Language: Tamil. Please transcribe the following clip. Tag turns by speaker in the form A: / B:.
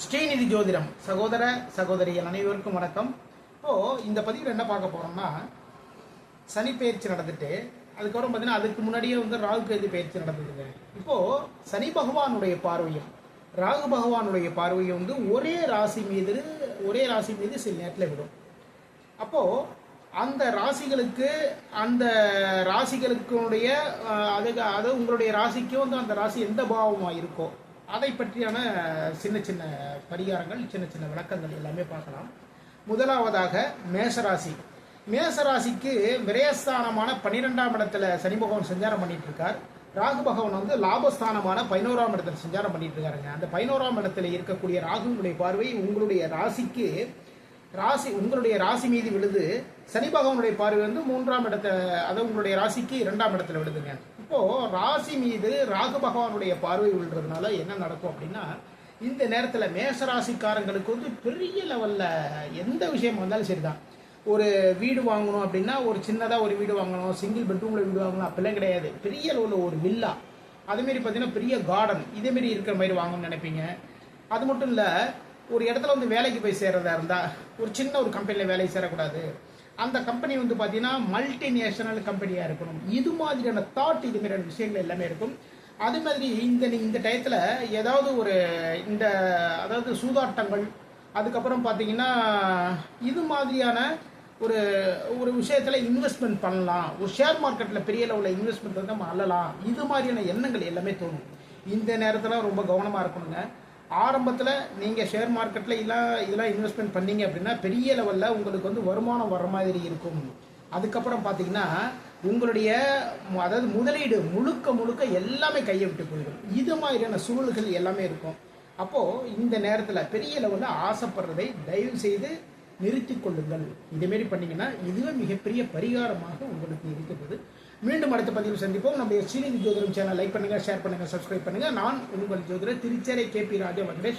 A: ஸ்ரீநிதி ஜோதிடம் சகோதர சகோதரிகள் அனைவருக்கும் வணக்கம். இப்போது இந்த பதிவில் என்ன பார்க்க போகிறோம்னா, சனி பயிற்சி நடந்துட்டு அதுக்கப்புறம் பார்த்தீங்கன்னா அதுக்கு முன்னாடியே ராகு கேது பயிற்சி நடந்ததுங்க. இப்போது சனி பகவானுடைய பார்வையும் ராகு பகவானுடைய பார்வையும் ஒரே ராசி மீது சில நேரத்தில் விடும். அப்போது அந்த ராசிகளுக்குடைய அது உங்களுடைய ராசிக்கும் அந்த ராசி எந்த பாவமாக இருக்கோ அதை பற்றியான சின்ன சின்ன பரிகாரங்கள், சின்ன சின்ன விளக்கங்கள் எல்லாமே பார்க்கலாம். முதலாவதாக மேசராசிக்கு விரயஸ்தானமான 12ஆம் இடத்துல சனி பகவான் சஞ்சாரம் பண்ணிட்டு இருக்கார். ராகு பகவான் லாபஸ்தானமான 11ஆம் இடத்துல சஞ்சாரம் பண்ணிட்டு இருக்காருங்க. அந்த 11ஆம் இடத்துல இருக்கக்கூடிய ராகுனுடைய பார்வை உங்களுடைய ராசி மீது விழுது. சனி பகவானுடைய பார்வை 3ஆம் இடத்துல, அதாவது உங்களுடைய ராசிக்கு 2ஆம் இடத்துல விழுதுங்க. இப்போ ராசி மீது ராகு பகவானுடைய பார்வை விழுறதுனால என்ன நடக்கும் அப்படின்னா, இந்த நேரத்தில் மேசராசிக்காரங்களுக்கு பெரிய லெவல்ல எந்த விஷயம் வந்தாலும் சரிதான். ஒரு வீடு வாங்கணும் அப்படின்னா, ஒரு சின்னதாக ஒரு வீடு வாங்கணும், சிங்கிள் பெட்ரூம்ல வீடு வாங்கணும் அப்படிலாம் கிடையாது. பெரிய லெவலில் ஒரு வில்லா, அதுமாரி பார்த்தீங்கன்னா பெரிய கார்டன் இதேமாரி இருக்கிற மாதிரி வாங்கணும்னு நினைப்பீங்க. அது மட்டும் இல்லை, ஒரு இடத்துல வேலைக்கு போய் சேர்றதா இருந்தால் ஒரு சின்ன ஒரு கம்பெனியில் வேலைக்கு சேரக்கூடாது. அந்த கம்பெனி பார்த்தீங்கன்னா மல்டிநேஷனல் கம்பெனியாக இருக்கணும். இது மாதிரியான தாட், இது மாதிரியான விஷயங்கள் எல்லாமே இருக்கும். அது மாதிரி இந்த டயத்தில் ஏதாவது அதாவது சூதாட்டங்கள், அதுக்கப்புறம் பார்த்தீங்கன்னா இது மாதிரியான ஒரு விஷயத்தில் இன்வெஸ்ட்மெண்ட் பண்ணலாம், ஒரு ஷேர் மார்க்கெட்டில் பெரிய லெவலில் இன்வெஸ்ட்மெண்ட் நம்ம அள்ளலாம், இது மாதிரியான எண்ணங்கள் எல்லாமே தோணும். இந்த நேரத்தில் ரொம்ப கவனமாக இருக்கணுங்க. ஆரம்பத்தில் நீங்கள் ஷேர் மார்க்கெட்டில் இதெல்லாம் இன்வெஸ்ட்மெண்ட் பண்ணீங்க அப்படின்னா பெரிய லெவலில் உங்களுக்கு வருமானம் வர மாதிரி இருக்கும். அதுக்கப்புறம் பார்த்தீங்கன்னா உங்களுடைய அதாவது முதலீடு முழுக்க எல்லாமே கையை விட்டு போயிடும். இது மாதிரியான சூழல்கள் எல்லாமே இருக்கும். அப்போது இந்த நேரத்தில் பெரிய லெவலில் ஆசைப்படுறதை தயவு செய்து நிறுத்தி கொள்ளுங்கள். இதுமாரி பண்ணிங்கன்னா இதுவே மிகப்பெரிய பரிகாரமாக உங்களுக்கு இருக்கிறது. மீண்டும் அடுத்த பதிவில் சந்திப்போம். நம்முடைய ஸ்ரீநிதி ஜோதிடம் சேனல் லைக் பண்ணுங்கள், ஷேர் பண்ணுங்கள், சப்ஸ்கிரைப் பண்ணுங்கள். நான் உங்கள் ஜோதிடர் திருச்சேரை KP ராஜா வெங்கடேஷ்.